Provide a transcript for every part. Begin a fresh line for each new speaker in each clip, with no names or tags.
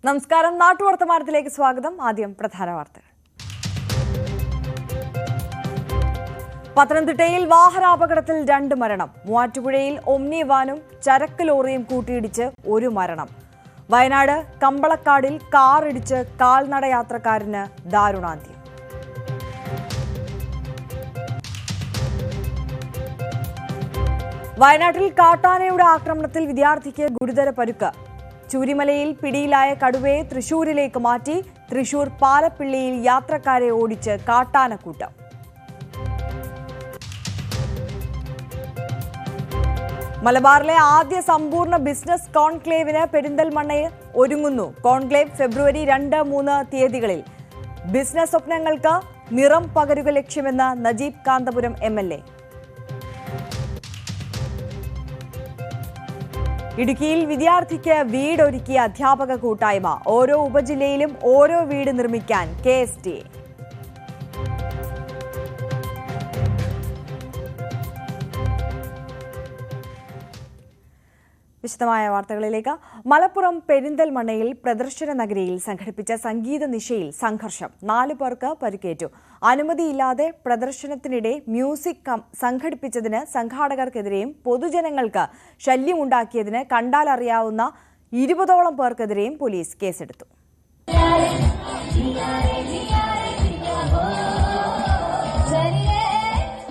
നമസ്കാരം. നാട്ടുവർത്തമാനത്തിലേക്ക് സ്വാഗതം. ആദ്യം പ്രധാന വാർത്തകൾ. പത്തനംതിട്ടയിൽ വാഹനാപകടത്തിൽ 2 മരണം. മൂവാറ്റുപുഴയിൽ ഒമ്നി വാനും ചരക്ക് ലോറിയും കൂട്ടിയിടിച്ച് 1 മരണം. വയനാട് കമ്പളക്കാടിൽ കാർ ഇടിച്ച് കാൽനടയാത്രക്കാരന് ദാരുണാന്ത്യം. വയനാട്ടിൽ കാട്ടാനയുടെ ആക്രമണത്തിൽ വിദ്യാർത്ഥിക്ക് ഗുരുതര പരുക്ക്. ചൂരിമലയിൽ പിടിയിലായ കടുവയെ തൃശൂരിലേക്ക് മാറ്റി. തൃശൂർ പാലപ്പിള്ളിയിൽ യാത്രക്കാരെ ഓടിച്ച് കാട്ടാനക്കൂട്ടം. മലബാറിലെ ആദ്യ സമ്പൂർണ്ണ ബിസിനസ് കോൺക്ലേവിന് പെരിന്തൽമണ്ണയിൽ ഒരുങ്ങുന്നു. കോൺക്ലേവ് ഫെബ്രുവരി 2-3 തീയതികളിൽ. ബിസിനസ് സ്വപ്നങ്ങൾക്ക് നിറം പകരുക ലക്ഷ്യമെന്ന് നജീബ് കാന്തപുരം MLA. ഇടുക്കിയിൽ വിദ്യാർത്ഥിക്ക് വീടൊരുക്കിയ അധ്യാപക കൂട്ടായ്മ. ഓരോ ഉപജില്ലയിലും ഓരോ വീട് നിർമ്മിക്കാൻ KSTA. വിശദമായ വാർത്തകളിലേക്ക്. മലപ്പുറം പെരിന്തൽമണ്ണയിൽ പ്രദർശന നഗരിയിൽ സംഘടിപ്പിച്ച സംഗീത നിശയിൽ സംഘർഷം. 4 പേർക്ക് പരിക്കേറ്റു. അനുമതിയില്ലാതെ പ്രദർശനത്തിനിടെ മ്യൂസിക് സംഘടിപ്പിച്ചതിന് സംഘാടകർക്കെതിരെയും പൊതുജനങ്ങൾക്ക് ശല്യമുണ്ടാക്കിയതിന് കണ്ടാലറിയാവുന്ന 20ഓളം പേർക്കെതിരെയും പോലീസ് കേസെടുത്തു.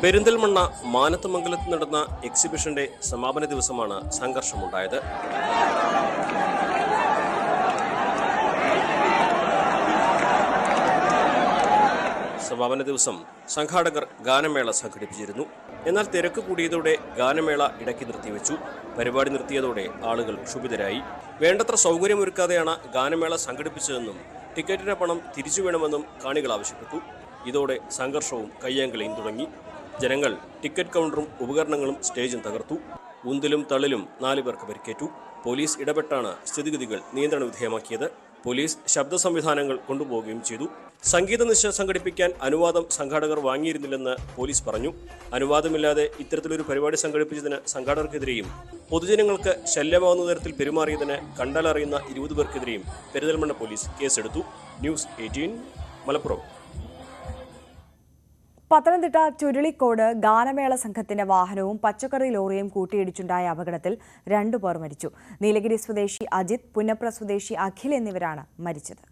പെരിന്തൽമണ്ണ മാനത്തുമംഗലത്ത് നടന്ന എക്സിബിഷന്റെ സമാപന ദിവസമാണ് സംഘർഷമുണ്ടായത്. സമാപന ദിവസം സംഘാടകർ ഗാനമേള സംഘടിപ്പിച്ചിരുന്നു. എന്നാൽ തിരക്ക് കൂടിയതോടെ ഗാനമേള ഇടയ്ക്ക് നിർത്തിവെച്ചു. പരിപാടി നിർത്തിയതോടെ ആളുകൾ ക്ഷുഭിതരായി. വേണ്ടത്ര സൗകര്യമൊരുക്കാതെയാണ് ഗാനമേള സംഘടിപ്പിച്ചതെന്നും ടിക്കറ്റിന്റെ പണം തിരിച്ചു വേണമെന്നും കാണികൾ ആവശ്യപ്പെട്ടു. ഇതോടെ സംഘർഷവും കയ്യാങ്കളിയും തുടങ്ങി. ജനങ്ങൾ ടിക്കറ്റ് കൗണ്ടറും ഉപകരണങ്ങളും സ്റ്റേജും തകർത്തു. ഉന്തിലും തള്ളിലും 4 പേർക്ക് പരിക്കേറ്റു. പോലീസ് ഇടപെട്ടാണ് സ്ഥിതിഗതികൾ നിയന്ത്രണ വിധേയമാക്കിയത്. പോലീസ് ശബ്ദ സംവിധാനങ്ങൾ കൊണ്ടുപോവുകയും ചെയ്തു. സംഗീത നിശ സംഘടിപ്പിക്കാൻ അനുവാദം സംഘാടകർ വാങ്ങിയിരുന്നില്ലെന്ന് പോലീസ് പറഞ്ഞു. അനുവാദമില്ലാതെ ഇത്തരത്തിലൊരു പരിപാടി സംഘടിപ്പിച്ചതിന് സംഘാടകർക്കെതിരെയും പൊതുജനങ്ങൾക്ക് ശല്യമാവുന്ന തരത്തിൽ പെരുമാറിയതിന് കണ്ടാലറിയുന്ന 20 പേർക്കെതിരെയും പെരിന്തൽമണ്ണ പോലീസ് കേസെടുത്തു. ന്യൂസ് 18 മലപ്പുറം.
പത്തനംതിട്ട ചുരുളിക്കോട് ഗാനമേള സംഘത്തിന്റെ വാഹനവും പച്ചക്കറി ലോറിയും കൂട്ടിയിടിച്ചുണ്ടായ അപകടത്തിൽ 2 പേർ മരിച്ചു. നീലഗിരി സ്വദേശി അജിത്, പുന്നപ്ര സ്വദേശി അഖിൽ എന്നിവരാണ് മരിച്ചത്.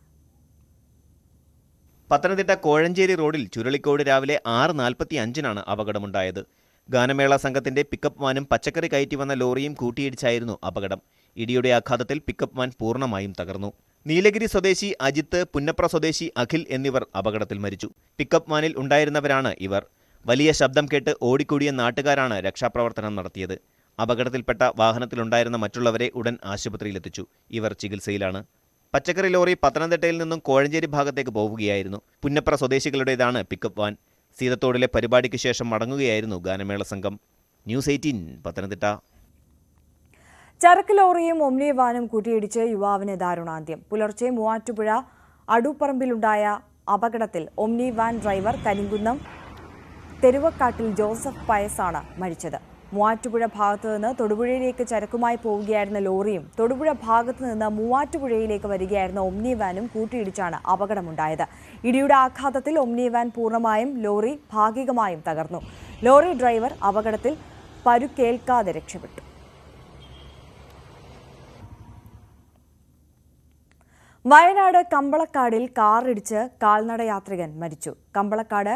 പത്തനംതിട്ട കോഴഞ്ചേരി റോഡിൽ ചുരുളിക്കോട് രാവിലെ 6:45-നാണ് അപകടമുണ്ടായത്. ഗാനമേള സംഘത്തിന്റെ പിക്കപ്പ് വാനും പച്ചക്കറി കയറ്റി വന്ന ലോറിയും കൂട്ടിയിടിച്ചായിരുന്നു അപകടം. ഇടിയുടെ ആഘാതത്തിൽ പിക്കപ്പ് വാൻ പൂർണ്ണമായും തകർന്നു. നീലഗിരി സ്വദേശി അജിത്ത്, പുന്നപ്ര സ്വദേശി അഖിൽ എന്നിവർ അപകടത്തിൽ മരിച്ചു. പിക്കപ്പ് വാനിൽ ഉണ്ടായിരുന്നവരാണ് ഇവർ. വലിയ ശബ്ദം കേട്ട് ഓടിക്കൂടിയ നാട്ടുകാരാണ് രക്ഷാപ്രവർത്തനം നടത്തിയത്. അപകടത്തിൽപ്പെട്ട വാഹനത്തിലുണ്ടായിരുന്ന മറ്റുള്ളവരെ ഉടൻ ആശുപത്രിയിലെത്തിച്ചു. ഇവർ ചികിത്സയിലാണ്. പച്ചക്കറി ലോറി പത്തനംതിട്ടയിൽ നിന്നും കോഴഞ്ചേരി ഭാഗത്തേക്ക് പോവുകയായിരുന്നു. പുന്നപ്ര സ്വദേശികളുടേതാണ് പിക്കപ്പ് വാൻ. സീതത്തോടിലെ പരിപാടിക്ക് ശേഷം മടങ്ങുകയായിരുന്നു ഗാനമേള സംഘം. ന്യൂസ് 18 പത്തനംതിട്ട.
ചരക്ക് ലോറിയും ഒമ്നി വാനും കൂട്ടിയിടിച്ച് യുവാവിന് ദാരുണാന്ത്യം. പുലർച്ചെ മൂവാറ്റുപുഴ അടുപ്പറമ്പിലുണ്ടായ അപകടത്തിൽ ഒമ്നി വാൻ ഡ്രൈവർ കരിങ്കുന്നം തെരുവക്കാട്ടിൽ ജോസഫ് പയസാണ് മരിച്ചത്. മൂവാറ്റുപുഴ ഭാഗത്തു നിന്ന് തൊടുപുഴയിലേക്ക് ചരക്കുമായി പോവുകയായിരുന്ന ലോറിയും തൊടുപുഴ ഭാഗത്തു നിന്ന് മൂവാറ്റുപുഴയിലേക്ക് വരികയായിരുന്ന ഒമ്നി വാനും കൂട്ടിയിടിച്ചാണ് അപകടമുണ്ടായത്. ഇടിയുടെ ആഘാതത്തിൽ ഒമ്നി വാൻ പൂർണ്ണമായും ലോറി ഭാഗികമായും തകർന്നു. ലോറി ഡ്രൈവർ അപകടത്തിൽ പരുക്കേൽക്കാതെ രക്ഷപ്പെട്ടു. വയനാട് കമ്പളക്കാടിൽ കാറിടിച്ച് കാൽനടയാത്രികൻ മരിച്ചു. കമ്പളക്കാട്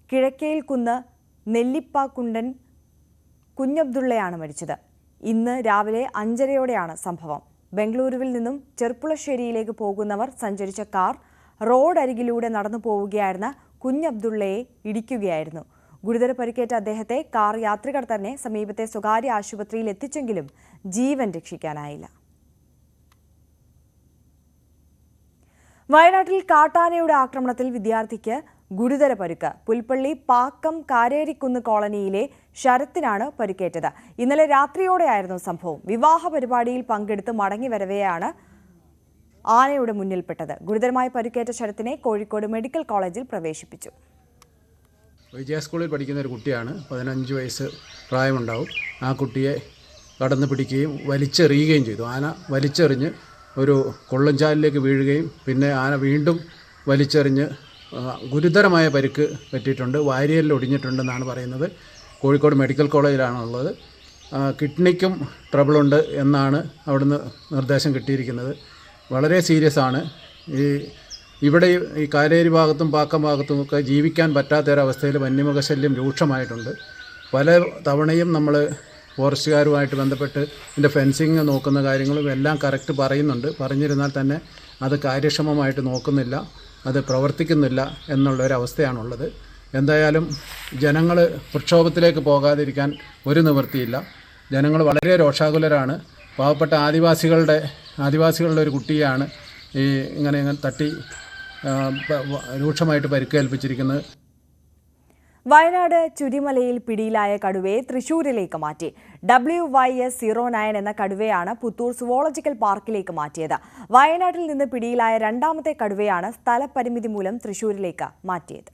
കിഴക്കേൽക്കുന്ന് നെല്ലിപ്പാക്കുണ്ടൻ കുഞ്ഞബ്ദുള്ളയാണ് മരിച്ചത്. ഇന്ന് രാവിലെ 5:30-യോടെയാണ് സംഭവം. ബംഗളൂരുവിൽ നിന്നും ചെർപ്പുളശ്ശേരിയിലേക്ക് പോകുന്നവർ സഞ്ചരിച്ച കാർ റോഡരികിലൂടെ നടന്നു പോവുകയായിരുന്ന കുഞ്ഞബ്ദുള്ളയെ ഇടിക്കുകയായിരുന്നു. ഗുരുതര പരിക്കേറ്റ അദ്ദേഹത്തെ കാർ യാത്രികർ തന്നെ സമീപത്തെ സ്വകാര്യ ആശുപത്രിയിൽ എത്തിച്ചെങ്കിലും ജീവൻ രക്ഷിക്കാനായില്ല. വയനാട്ടിൽ കാട്ടാനയുടെ ആക്രമണത്തിൽ വിദ്യാർത്ഥിക്ക് ഗുരുതര പരുക്ക്. പുൽപ്പള്ളി പാക്കം കാരേരിക്കുന്ന് കോളനിയിലെ ശരത്തിനാണ് പരിക്കേറ്റത്. ഇന്നലെ രാത്രിയോടെയായിരുന്നു സംഭവം. വിവാഹ പരിപാടിയിൽ പങ്കെടുത്ത് മടങ്ങി വരവെയാണ് ആനയുടെ മുന്നിൽപ്പെട്ടത്. ഗുരുതരമായി പരിക്കേറ്റ ശരത്തിനെ കോഴിക്കോട് മെഡിക്കൽ കോളേജിൽ പ്രവേശിപ്പിച്ചു.
വിജയ സ്കൂളിൽ പഠിക്കുന്ന ഒരു കുട്ടിയാണ്. 15 വയസ്സ് പ്രായമുണ്ടാവും. ആ കുട്ടിയെ കടന്നു പിടിക്കുകയും വലിച്ചെറിയുകയും ചെയ്തു. ആന വലിച്ചെറിഞ്ഞ് ഒരു കൊള്ളഞ്ചാലിലേക്ക് വീഴുകയും പിന്നെ ആന വീണ്ടും വലിച്ചെറിഞ്ഞ് ഗുരുതരമായ പരിക്ക് പറ്റിയിട്ടുണ്ട്. വാരിയലിൽ ഒടിഞ്ഞിട്ടുണ്ടെന്നാണ് പറയുന്നത്. കോഴിക്കോട് മെഡിക്കൽ കോളേജിലാണുള്ളത്. കിഡ്നിക്കും ട്രബിളുണ്ട് എന്നാണ് അവിടുന്ന് നിർദ്ദേശം കിട്ടിയിരിക്കുന്നത്. വളരെ സീരിയസ് ആണ്. ഇവിടെ ഈ കാലേരി ഭാഗത്തും പാക്കം ഭാഗത്തുമൊക്കെ ജീവിക്കാൻ പറ്റാത്തൊരവസ്ഥയിൽ വന്യമൃഗശല്യം രൂക്ഷമായിട്ടുണ്ട്. പല തവണയും നമ്മൾ ഫോറസ്റ്റുകാരുമായിട്ട് ബന്ധപ്പെട്ട് ഇതിൻ്റെ ഫെൻസിങ് നോക്കുന്ന കാര്യങ്ങളും എല്ലാം കറക്റ്റ് പറയുന്നുണ്ട്. പറഞ്ഞിരുന്നാൽ തന്നെ അത് കാര്യക്ഷമമായിട്ട് നോക്കുന്നില്ല, അത് പ്രവർത്തിക്കുന്നില്ല എന്നുള്ളൊരവസ്ഥയാണുള്ളത്. എന്തായാലും ജനങ്ങൾ പ്രക്ഷോഭത്തിലേക്ക് പോകാതിരിക്കാൻ ഒരു നിവൃത്തിയില്ല. ജനങ്ങൾ വളരെ രോഷാകുലരാണ്. പാവപ്പെട്ട ആദിവാസികളുടെ ഒരു കുട്ടിയാണ് ഇങ്ങനെ തട്ടി രൂക്ഷമായിട്ട് പരിക്കേൽപ്പിച്ചിരിക്കുന്നത്.
വയനാട് ചുരിമലയിൽ പിടിയിലായ കടുവയെ തൃശൂരിലേക്ക് മാറ്റി. WYS09 എന്ന കടുവയാണ് പുത്തൂർ സുവോളജിക്കൽ പാർക്കിലേക്ക് മാറ്റിയത്. വയനാട്ടിൽ നിന്ന് പിടിയിലായ രണ്ടാമത്തെ കടുവയാണ് സ്ഥലപരിമിതി മൂലം തൃശൂരിലേക്ക് മാറ്റിയത്.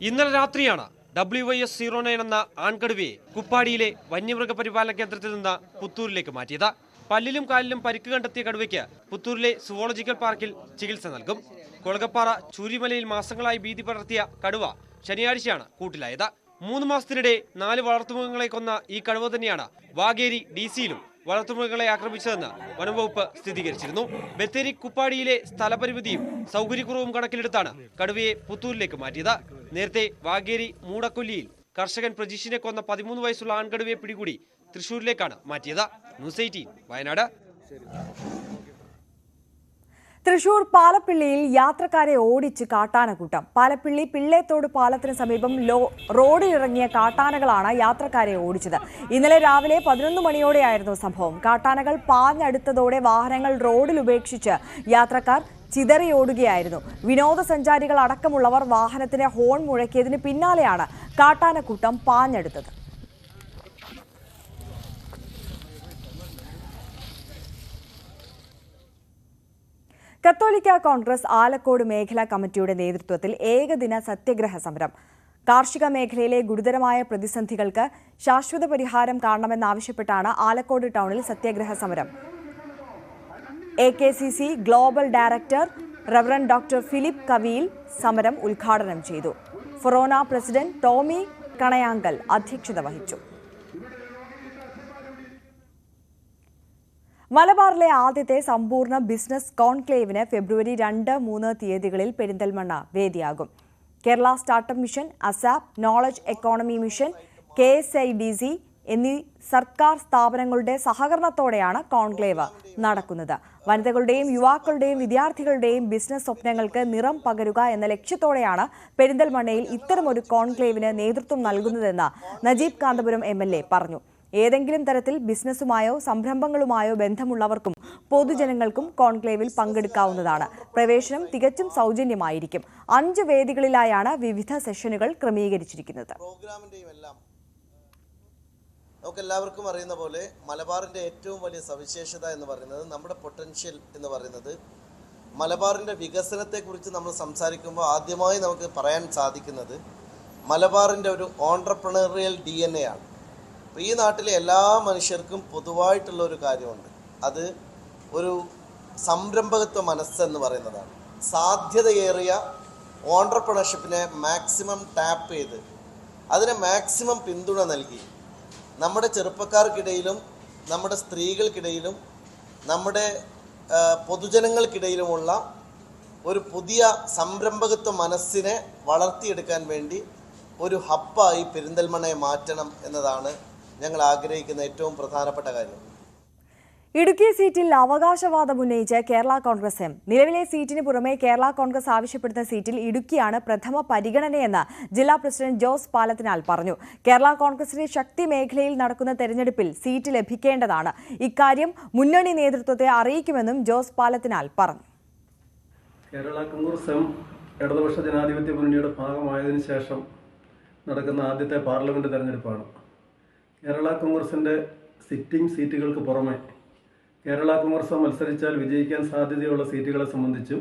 ഇന്നലെ രാത്രിയാണ് WYS09 എന്ന ആൺകടുവയെ കുപ്പാടിയിലെ വന്യമൃഗ പരിപാലന കേന്ദ്രത്തിൽ നിന്ന് പുത്തൂരിലേക്ക് മാറ്റിയത്. പല്ലിലും കാലിലും പരിക്ക് കണ്ടെത്തിയ കടുവയ്ക്ക് പുത്തൂരിലെ സുവോളജിക്കൽ പാർക്കിൽ ചികിത്സ നൽകും. കൊളകപ്പാറ ചൂരിമലയിൽ മാസങ്ങളായി ഭീതി പടർത്തിയ കടുവ ശനിയാഴ്ചയാണ് കൂട്ടിലായത്. 3 മാസത്തിനിടെ 4 വളർത്തുമൃഗങ്ങളെ കൊന്ന ഈ കടുവ തന്നെയാണ് വാഗേരി DC-യിലും വളർത്തുമൃഗങ്ങളെ ആക്രമിച്ചതെന്ന് വനംവകുപ്പ് സ്ഥിരീകരിച്ചിരുന്നു. ബത്തേരി കുപ്പാടിയിലെ സ്ഥലപരിമിതിയും സൗകര്യക്കുറവും കണക്കിലെടുത്താണ് കടുവയെ പുത്തൂരിലേക്ക് മാറ്റിയത്. നേരത്തെ വാഗേരി മൂടക്കൊല്ലിയിൽ കർഷകൻ പ്രജീഷിനെ കൊന്ന 13 വയസ്സുള്ള ആൺകടുവയെ പിടികൂടി തൃശൂരിലേക്കാണ് മാറ്റിയത്. ന്യൂസ് 18 വയനാട്.
തൃശൂർ പാലപ്പിള്ളിയിൽ യാത്രക്കാരെ ഓടിച്ച് കാട്ടാനക്കൂട്ടം. പാലപ്പിള്ളി പിള്ളേത്തോട് പാലത്തിന് സമീപം റോഡിലിറങ്ങിയ കാട്ടാനകളാണ് യാത്രക്കാരെ ഓടിച്ചത്. ഇന്നലെ രാവിലെ 11 മണിയോടെയായിരുന്നു സംഭവം. കാട്ടാനകൾ പാഞ്ഞടുത്തതോടെ വാഹനങ്ങൾ റോഡിൽ ഉപേക്ഷിച്ച് യാത്രക്കാർ ചിതറിയോടുകയായിരുന്നു. വിനോദസഞ്ചാരികൾ അടക്കമുള്ളവർ വാഹനത്തിന് ഹോൺ മുഴക്കിയതിന് പിന്നാലെയാണ് കാട്ടാനക്കൂട്ടം പാഞ്ഞടുത്തത്. കത്തോലിക്ക കോൺഗ്രസ് ആലക്കോട് മേഖലാ കമ്മിറ്റിയുടെ നേതൃത്വത്തിൽ ഏകദിന സത്യഗ്രഹ സമരം. കാർഷിക മേഖലയിലെ ഗുരുതരമായ പ്രതിസന്ധികൾക്ക് ശാശ്വത പരിഹാരം കാണണമെന്നാവശ്യപ്പെട്ടാണ് ആലക്കോട് ടൗണിൽ സത്യഗ്രഹ സമരം. AKCC global director reverend doctor Philip Kaviyil സമരം ഉദ്ഘാടനം ചെയ്തു. ഫൊറോന പ്രസിഡന്റ് ടോമി കണയാങ്കൽ അധ്യക്ഷത വഹിച്ചു. മലബാറിലെ ആദ്യത്തെ സമ്പൂർണ്ണ ബിസിനസ് കോൺക്ലേവിന് ഫെബ്രുവരി 2, 3 തീയതികളിൽ പെരിന്തൽമണ്ണ വേദിയാകും. Kerala startup mission, ASAP, knowledge economy mission, KSIDC എന്നീ സർക്കാർ സ്ഥാപനങ്ങളുടെ സഹകരണത്തോടെയാണ് കോൺക്ലേവ് നടക്കുന്നത്. വനിതകളുടെയും യുവാക്കളുടെയും വിദ്യാർത്ഥികളുടെയും ബിസിനസ് സ്വപ്നങ്ങൾക്ക് നിറം പകരുക എന്ന ലക്ഷ്യത്തോടെയാണ് പെരിന്തൽമണ്ണയിൽ ഇത്തരമൊരു കോൺക്ലേവിന് നേതൃത്വം നൽകുന്നതെന്ന് നജീബ് കാന്തപുരം MLA പറഞ്ഞു. ഏതെങ്കിലും തരത്തിൽ ബിസിനസ്സുമായോ സംരംഭങ്ങളുമായോ ബന്ധമുള്ളവർക്കും പൊതുജനങ്ങൾക്കും കോൺക്ലേവിൽ പങ്കെടുക്കാവുന്നതാണ്. പ്രവേശനം തികച്ചും സൗജന്യമായിരിക്കും. 5 വേദികളിലായാണ് വിവിധ സെഷനുകൾ ക്രമീകരിച്ചിരിക്കുന്നത്.
നമുക്കെല്ലാവർക്കും അറിയുന്ന പോലെ മലബാറിൻ്റെ ഏറ്റവും വലിയ സവിശേഷത എന്ന് പറയുന്നത്, നമ്മുടെ പൊട്ടൻഷ്യൽ എന്ന് പറയുന്നത്, മലബാറിൻ്റെ വികസനത്തെക്കുറിച്ച് നമ്മൾ സംസാരിക്കുമ്പോൾ ആദ്യമായി നമുക്ക് പറയാൻ സാധിക്കുന്നത് മലബാറിൻ്റെ ഒരു ഓൺട്രപ്രണറിയൽ DNA ആണ്. അപ്പോൾ ഈ നാട്ടിലെ എല്ലാ മനുഷ്യർക്കും പൊതുവായിട്ടുള്ള ഒരു കാര്യമുണ്ട്. അത് ഒരു സംരംഭകത്വ മനസ്സെന്ന് പറയുന്നതാണ്. സാധ്യതയേറിയ ഓൺട്രപ്രണർഷിപ്പിനെ മാക്സിമം ടാപ്പ് ചെയ്ത് അതിനെ മാക്സിമം പിന്തുണ നൽകി നമ്മുടെ ചെറുപ്പക്കാർക്കിടയിലും നമ്മുടെ സ്ത്രീകൾക്കിടയിലും നമ്മുടെ പൊതുജനങ്ങൾക്കിടയിലുമുള്ള ഒരു പുതിയ സംരംഭകത്വ മനസ്സിനെ വളർത്തിയെടുക്കാൻ വേണ്ടി ഒരു ഹബ്ബായി പെരിന്തൽമണ്ണയെ മാറ്റണം എന്നതാണ് ഞങ്ങൾ ആഗ്രഹിക്കുന്ന ഏറ്റവും പ്രധാനപ്പെട്ട കാര്യം.
ഇടുക്കി സീറ്റിൽ അവകാശവാദം ഉന്നയിച്ച് കേരള കോൺഗ്രസ് എം. നിലവിലെ സീറ്റിന് പുറമെ കേരള കോൺഗ്രസ് ആവശ്യപ്പെടുന്ന സീറ്റിൽ ഇടുക്കിയാണ് പ്രഥമ പരിഗണനയെന്ന് ജില്ലാ പ്രസിഡന്റ് ജോസ് പാലത്തിനാൽ പറഞ്ഞു. കേരള കോൺഗ്രസിന്റെ ശക്തി മേഖലയിൽ നടക്കുന്ന തെരഞ്ഞെടുപ്പിൽ സീറ്റ് ലഭിക്കേണ്ടതാണ്. ഇക്കാര്യം മുന്നണി നേതൃത്വത്തെ അറിയിക്കുമെന്നും ജോസ് പാലത്തിനാൽ പറഞ്ഞു.
കേരള കോൺഗ്രസ് എം ഇടതുപക്ഷ ജനാധിപത്യ മുന്നണിയുടെ ഭാഗമായതിനു ശേഷം നടക്കുന്ന ആദ്യത്തെ പാർലമെന്റ് തെരഞ്ഞെടുപ്പാണ്. കേരള കോൺഗ്രസിൻ്റെ സിറ്റിംഗ് സീറ്റുകൾക്ക് പുറമെ കേരള കോൺഗ്രസ് മത്സരിച്ചാൽ വിജയിക്കാൻ സാധ്യതയുള്ള സീറ്റുകളെ സംബന്ധിച്ചും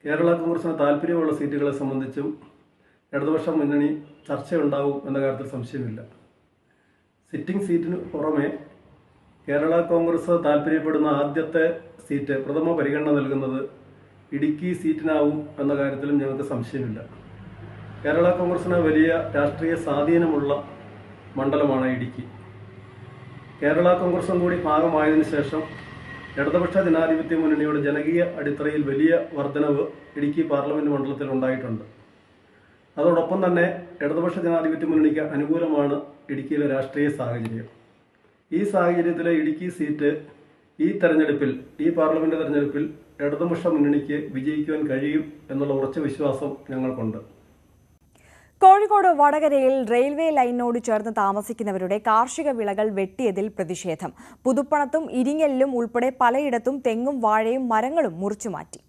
കേരള കോൺഗ്രസിന് താല്പര്യമുള്ള സീറ്റുകളെ സംബന്ധിച്ചും ഇടതുപക്ഷ മുന്നണി ചർച്ചയുണ്ടാവും എന്ന കാര്യത്തിൽ സംശയമില്ല. സിറ്റിംഗ് സീറ്റിന് പുറമെ കേരള കോൺഗ്രസ് താല്പര്യപ്പെടുന്ന ആദ്യത്തെ സീറ്റ് പ്രഥമ പരിഗണന നൽകുന്നത് ഇടുക്കി സീറ്റിനാവും എന്ന കാര്യത്തിലും ഞങ്ങൾക്ക് സംശയമില്ല. കേരള കോൺഗ്രസിന് വലിയ രാഷ്ട്രീയ സ്വാധീനമുള്ള മണ്ഡലമാണ് ഇടുക്കി. കേരള കോൺഗ്രസും കൂടി ഭാഗമായതിനു ശേഷം ഇടതുപക്ഷ ജനാധിപത്യ മുന്നണിയുടെ ജനകീയ അടിത്തറയിൽ വലിയ വർധനവ് ഇടുക്കി പാർലമെൻറ്റ് മണ്ഡലത്തിൽ ഉണ്ടായിട്ടുണ്ട്. അതോടൊപ്പം തന്നെ ഇടതുപക്ഷ ജനാധിപത്യ മുന്നണിക്ക് അനുകൂലമാണ് ഇടുക്കിയിലെ രാഷ്ട്രീയ സാഹചര്യം. ഈ സാഹചര്യത്തിലെ ഇടുക്കി സീറ്റ് ഈ പാർലമെൻറ്റ് തെരഞ്ഞെടുപ്പിൽ ഇടതുപക്ഷ മുന്നണിക്ക് വിജയിക്കുവാൻ കഴിയും എന്നുള്ള ഉറച്ച വിശ്വാസം ഞങ്ങൾക്കുണ്ട്.
കോഴിക്കോട് വടകരയിൽ റെയിൽവേ ലൈനിനോട് ചേർന്ന് താമസിക്കുന്നവരുടെ കാർഷിക വിളകൾ വെട്ടിയതിൽ പ്രതിഷേധം. പുതുപ്പണത്തും ഇരിങ്ങലിലും ഉൾപ്പെടെ പലയിടത്തും തെങ്ങും വാഴയും മരങ്ങളും മുറിച്ചുമാറ്റി.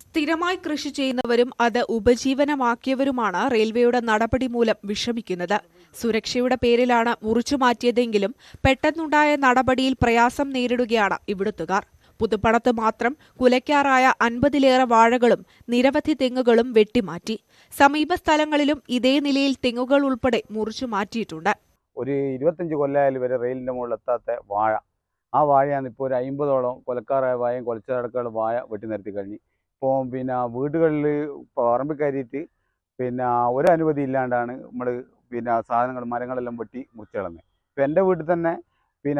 സ്ഥിരമായി കൃഷി ചെയ്യുന്നവരും അത് ഉപജീവനമാക്കിയവരുമാണ് റെയിൽവേയുടെ നടപടി മൂലം വിഷമിക്കുന്നത്. സുരക്ഷയുടെ പേരിലാണ് മുറിച്ചുമാറ്റിയതെങ്കിലും പെട്ടെന്നുണ്ടായ നടപടിയിൽ പ്രയാസം നേരിടുകയാണ് ഇവിടുത്തുകാർ. പുതുപ്പണത്ത് മാത്രം കുലയ്ക്കാറായ 50-ലേറെ വാഴകളും നിരവധി തെങ്ങുകളും വെട്ടിമാറ്റി. സമീപ സ്ഥലങ്ങളിലും ഇതേ നിലയിൽ തെങ്ങുകൾ ഉൾപ്പെടെ മുറിച്ചു മാറ്റിയിട്ടുണ്ട്.
ഒരു 25 കൊല്ലമായാലും വരെ റെയിലിന്റെ മുകളിൽ എത്താത്ത വാഴ, ആ വാഴയാണ് ഇപ്പോൾ ഒരു 50ഓളം കൊലക്കാറായ വാഴയും കൊലച്ചടക്കുള്ള വാഴ വെട്ടി നിർത്തി കഴിഞ്ഞു. ഇപ്പോൾ വീടുകളിൽ പറമ്പിൽ കയറിയിട്ട് ഒരു അനുമതി ഇല്ലാണ്ടാണ് നമ്മൾ സാധനങ്ങൾ മരങ്ങളെല്ലാം വെട്ടി മുറിച്ച് കളഞ്ഞത്. ഇപ്പം എൻ്റെ വീട്ടിൽ തന്നെ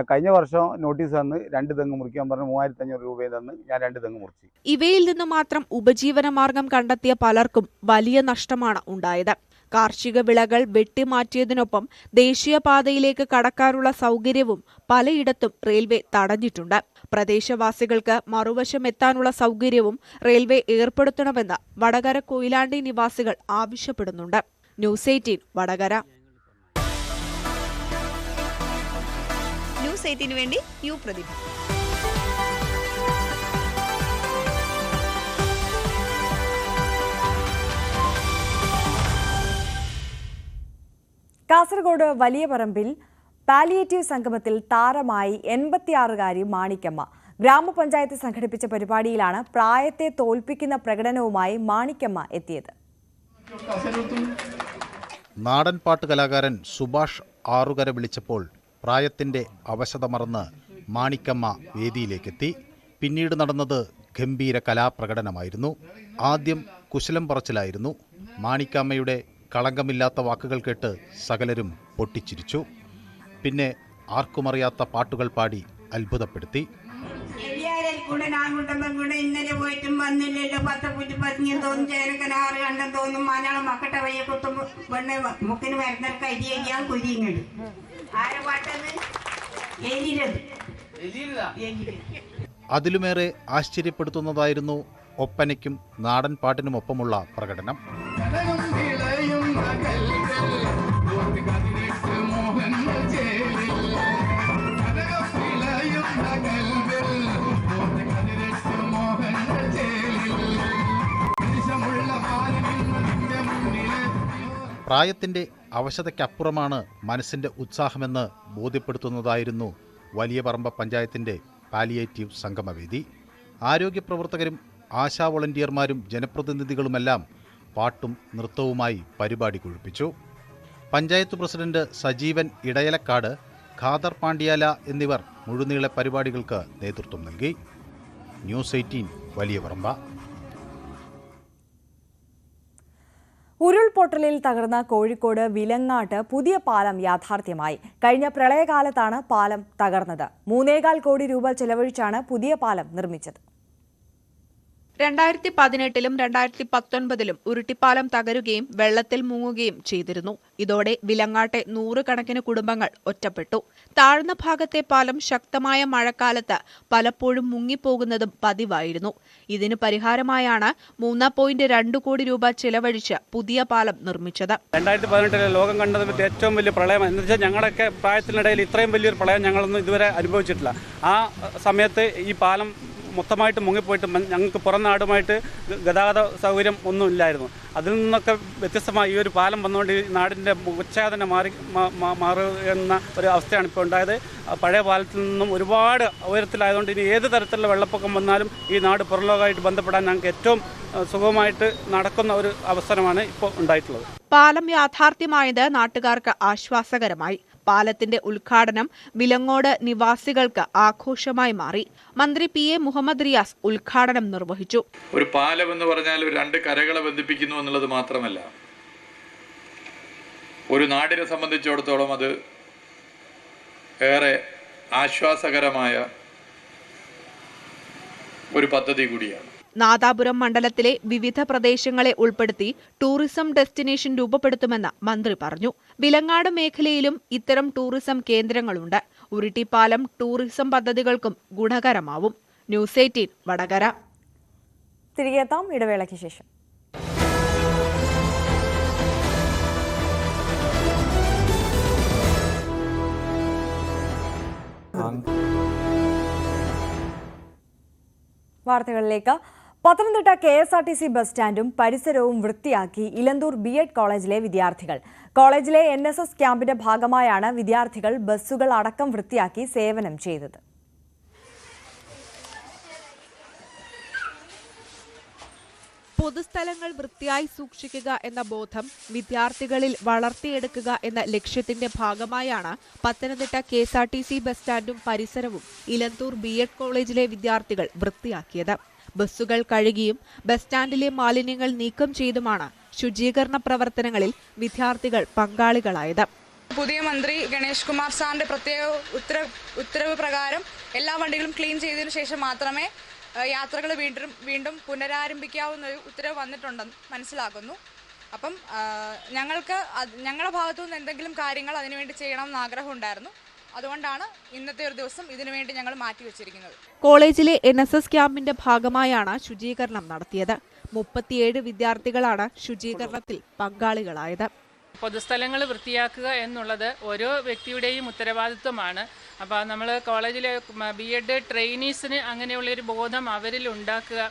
കഴിഞ്ഞ വർഷം നോട്ടീസ് തന്ന് 2 തെങ്ങ് മുറിക്കാൻ പറഞ്ഞ് 3500 രൂപയും തന്ന് ഞാൻ 2 തെങ്ങ് മുറിച്ചു.
ഇവയിൽ നിന്ന് മാത്രം ഉപജീവന മാർഗം കണ്ടെത്തിയ പലർക്കും വലിയ നഷ്ടമാണ് ഉണ്ടായത്. കാർഷിക വിളകൾ വെട്ടിമാറ്റിയതിനൊപ്പം ദേശീയപാതയിലേക്ക് കടക്കാനുള്ള സൗകര്യവും പലയിടത്തും റെയിൽവേ തടഞ്ഞിട്ടുണ്ട്. പ്രദേശവാസികൾക്ക് മറുവശം എത്താനുള്ള സൗകര്യവും റെയിൽവേ ഏർപ്പെടുത്തണമെന്ന് വടകര കൊയിലാണ്ടി നിവാസികൾ ആവശ്യപ്പെടുന്നുണ്ട്. ന്യൂസ് 18 വടകര.
ന്യൂസ് 18 വേണ്ടി യു പ്രദീപ്.
കാസർഗോഡ് വലിയ പറമ്പിൽ പാലിയേറ്റീവ് സംഗമത്തിൽ താരമായി 86-കാരി മാണിക്കമ്മ. ഗ്രാമപഞ്ചായത്ത് സംഘടിപ്പിച്ച പരിപാടിയിലാണ് പ്രായത്തെ തോൽപ്പിക്കുന്ന പ്രകടനവുമായി മാണിക്കമ്മ എത്തിയത്.
നാടൻ പാട്ട് കലാകാരൻ സുഭാഷ് ആറുകര വിളിച്ചപ്പോൾ പ്രായത്തിന്റെ അവശത മറന്ന് മാണിക്കമ്മ വേദിയിലേക്കെത്തി. പിന്നീട് നടന്നത് ഗംഭീര കലാപ്രകടനമായിരുന്നു. ആദ്യം കുശലം പറച്ചിലായിരുന്നു. മാണിക്കമ്മയുടെ കളങ്കമില്ലാത്ത വാക്കുകൾ കേട്ട് സകലരും പൊട്ടിച്ചിരിച്ചു. പിന്നെ ആർക്കുമറിയാത്ത പാട്ടുകൾ പാടി അത്ഭുതപ്പെടുത്തി.
ഇന്നലെ പോയിട്ടും വന്നില്ലല്ലോ, 10 പൂറ്റി 10 തോന്നും, ചേനക്കനാറ് കണ്ടെന്ന് തോന്നും, മലയാളം മക്കട്ട വയ്യ കുത്തും പെണ്ണ് മുക്കിന് മരുന്നൊക്കെ അരിയാൻ കുരിങ്ങട്. ആരെ പാട്ടത്?
അതിലുമേറെ ആശ്ചര്യപ്പെടുത്തുന്നതായിരുന്നു ഒപ്പനയ്ക്കും നാടൻ പാട്ടിനുമൊപ്പമുള്ള പ്രകടനം. പ്രായത്തിന്റെ അവശതയ്ക്കപ്പുറമാണ് മനസ്സിന്റെ ഉത്സാഹമെന്ന് ബോധ്യപ്പെടുത്തുന്നതായിരുന്നു വലിയ പറമ്പ പഞ്ചായത്തിന്റെ പാലിയേറ്റീവ് സംഗമവേദി. ആരോഗ്യപ്രവർത്തകരും ആശാ വോളണ്ടിയർമാരും ജനപ്രതിനിധികളുമെല്ലാം പാട്ടും നൃത്തവുമായി പരിപാടി കൊഴുപ്പിച്ചു. പഞ്ചായത്ത് പ്രസിഡന്റ് സജീവൻ ഇടയലക്കാട്, ഖാദർ പാണ്ഡ്യാല എന്നിവർ മുഴുനീള പരിപാടികൾക്ക് നേതൃത്വം നൽകി. ന്യൂസ് 18 വലിയ പറമ്പ.
ഉരുൾപൊട്ടലിൽ തകർന്ന കോഴിക്കോട് വിലങ്ങാട്ട് പുതിയ പാലം യാഥാർത്ഥ്യമായി. കഴിഞ്ഞ പ്രളയകാലത്താണ് പാലം തകർന്നത്. 3.25 കോടി രൂപ ചെലവഴിച്ചാണ് പുതിയ പാലം നിർമ്മിച്ചത്.
2018-ലും 2019-ലും ഉരുട്ടിപ്പാലം തകരുകയും വെള്ളത്തിൽ മുങ്ങുകയും ചെയ്തിരുന്നു. ഇതോടെ വിലങ്ങാട്ടെ 100 കണക്കിന് കുടുംബങ്ങൾ ഒറ്റപ്പെട്ടു. താഴ്ന്ന ഭാഗത്തെ പാലം ശക്തമായ മഴക്കാലത്ത് പലപ്പോഴും മുങ്ങിപ്പോകുന്നതും പതിവായിരുന്നു. ഇതിന് പരിഹാരമായാണ് 3.2 കോടി രൂപ ചെലവഴിച്ച് പുതിയ പാലം നിർമ്മിച്ചത്.
2018 ലോകം കണ്ടത് ഏറ്റവും വലിയ പ്രളയം എന്ന് വെച്ചാൽ ഞങ്ങളുടെയൊക്കെ പ്രായത്തിനിടയിൽ ഇത്രയും വലിയൊരു പ്രളയം ഞങ്ങളൊന്നും ഇതുവരെ അനുഭവിച്ചിട്ടില്ല. ആ സമയത്ത് ഈ പാലം മൊത്തമായിട്ട് മുങ്ങിപ്പോയിട്ട് ഞങ്ങൾക്ക് പുറം നാടുമായിട്ട് ഗതാഗത സൗകര്യം ഒന്നും ഇല്ലായിരുന്നു. അതിൽ നിന്നൊക്കെ വ്യത്യസ്തമായി ഈ ഒരു പാലം വന്നുകൊണ്ട് ഈ നാടിൻ്റെ ഉച്ചാതന മാറുന്ന ഒരു അവസ്ഥയാണ് ഇപ്പോൾ ഉണ്ടായത്. പഴയ പാലത്തിൽ നിന്നും ഒരുപാട് ഉയരത്തിലായതുകൊണ്ട് ഇനി ഏത് തരത്തിലുള്ള വെള്ളപ്പൊക്കം വന്നാലും ഈ നാട് പുറംലോകമായിട്ട് ബന്ധപ്പെടാൻ ഞങ്ങൾക്ക് ഏറ്റവും സുഗമമായിട്ട് നടക്കുന്ന ഒരു അവസരമാണ് ഇപ്പോൾ ഉണ്ടായിട്ടുള്ളത്.
പാലം യാഥാർത്ഥ്യമായത് നാട്ടുകാർക്ക് ആശ്വാസകരമായി. പാലത്തിന്റെ ഉദ്ഘാടനം വിലങ്ങോട് നിവാസികൾക്ക് ആഘോഷമായി മാറി. മന്ത്രി PA മുഹമ്മദ് റിയാസ് ഉദ്ഘാടനം നിർവഹിച്ചു.
ഒരു പാലം എന്ന് പറഞ്ഞാൽ രണ്ട് കരകളെ ബന്ധിപ്പിക്കുന്നു എന്നുള്ളത് മാത്രമല്ല, ഒരു നാടിനെ സംബന്ധിച്ചിടത്തോളം അത് ഏറെ ആശ്വാസകരമായ ഒരു പദ്ധതി കൂടിയാണ്.
നാദാപുരം മണ്ഡലത്തിലെ വിവിധ പ്രദേശങ്ങളെ ഉൾപ്പെടുത്തി ടൂറിസം ഡെസ്റ്റിനേഷൻ രൂപപ്പെടുത്തുമെന്ന് മന്ത്രി പറഞ്ഞു. വിലങ്ങാട് മേഖലയിലും ഇത്തരം ടൂറിസം കേന്ദ്രങ്ങളുണ്ട്. ഉരുട്ടിപ്പാലം ടൂറിസം പദ്ധതികൾക്കും ഗുണകരമാവും. ന്യൂസ് 18 വടകര.
തിരികെ എത്താം ഇടവേളയ്ക്ക് ശേഷം. വാർത്തകളിലേക്ക്. പത്തനംതിട്ട KSRTC ബസ് സ്റ്റാൻഡും പരിസരവും വൃത്തിയാക്കി ഇലന്തൂർ B.Ed കോളേജിലെ വിദ്യാർത്ഥികൾ. കോളേജിലെ NSS ക്യാമ്പിന്റെ ഭാഗമായാണ് വിദ്യാർത്ഥികൾ ബസ്സുകൾ അടക്കം വൃത്തിയാക്കി സേവനം ചെയ്തത്.
പൊതുസ്ഥലങ്ങൾ വൃത്തിയായി സൂക്ഷിക്കുക എന്ന ബോധം വിദ്യാർത്ഥികളിൽ വളർത്തിയെടുക്കുക എന്ന ലക്ഷ്യത്തിന്റെ ഭാഗമായാണ് പത്തനംതിട്ട KSRTC ബസ് സ്റ്റാൻഡും പരിസരവും ഇലന്തൂർ B.Ed കോളേജിലെ വിദ്യാർത്ഥികൾ വൃത്തിയാക്കിയത്. ബസ്സുകൾ കഴുകിയും ബസ് സ്റ്റാൻഡിലെ മാലിന്യങ്ങൾ നീക്കം ചെയ്തുമാണ് ശുചീകരണ പ്രവർത്തനങ്ങളിൽ വിദ്യാർത്ഥികൾ പങ്കാളികളായത്.
പുതിയ മന്ത്രി ഗണേഷ് കുമാർ സാറിന്റെ പ്രത്യേക ഉത്തരവ് പ്രകാരം എല്ലാ വണ്ടികളും ക്ലീൻ ചെയ്തതിനു ശേഷം മാത്രമേ യാത്രകൾ വീണ്ടും പുനരാരംഭിക്കാവുന്ന ഒരു ഉത്തരവ് വന്നിട്ടുണ്ടെന്ന് മനസ്സിലാക്കുന്നു. അപ്പം ഞങ്ങളുടെ ഭാഗത്തുനിന്ന് എന്തെങ്കിലും കാര്യങ്ങൾ അതിനുവേണ്ടി ചെയ്യണമെന്ന് ആഗ്രഹമുണ്ടായിരുന്നു. അതുകൊണ്ടാണ് ഇന്നത്തെ ഒരു ദിവസം ഇതിനുവേണ്ടി ഞങ്ങൾ മാറ്റിവെച്ചിരിക്കുന്നത്.
കോളേജിലെ NSS ക്യാമ്പിന്റെ ഭാഗമായാണ് ശുചീകരണം നടത്തിയത്. 37 വിദ്യാർത്ഥികളാണ് ശുചീകരണത്തിൽ പങ്കാളികളായത്.
പൊതുസ്ഥലങ്ങൾ വൃത്തിയാക്കുക എന്നുള്ളത് ഓരോ വ്യക്തിയുടെയും ഉത്തരവാദിത്വമാണ്. അപ്പോൾ നമ്മൾ കോളേജിലെ B.Ed ട്രെയിനീസിന് അങ്ങനെയുള്ളൊരു ബോധം അവരിൽ ഉണ്ടാക്കുക,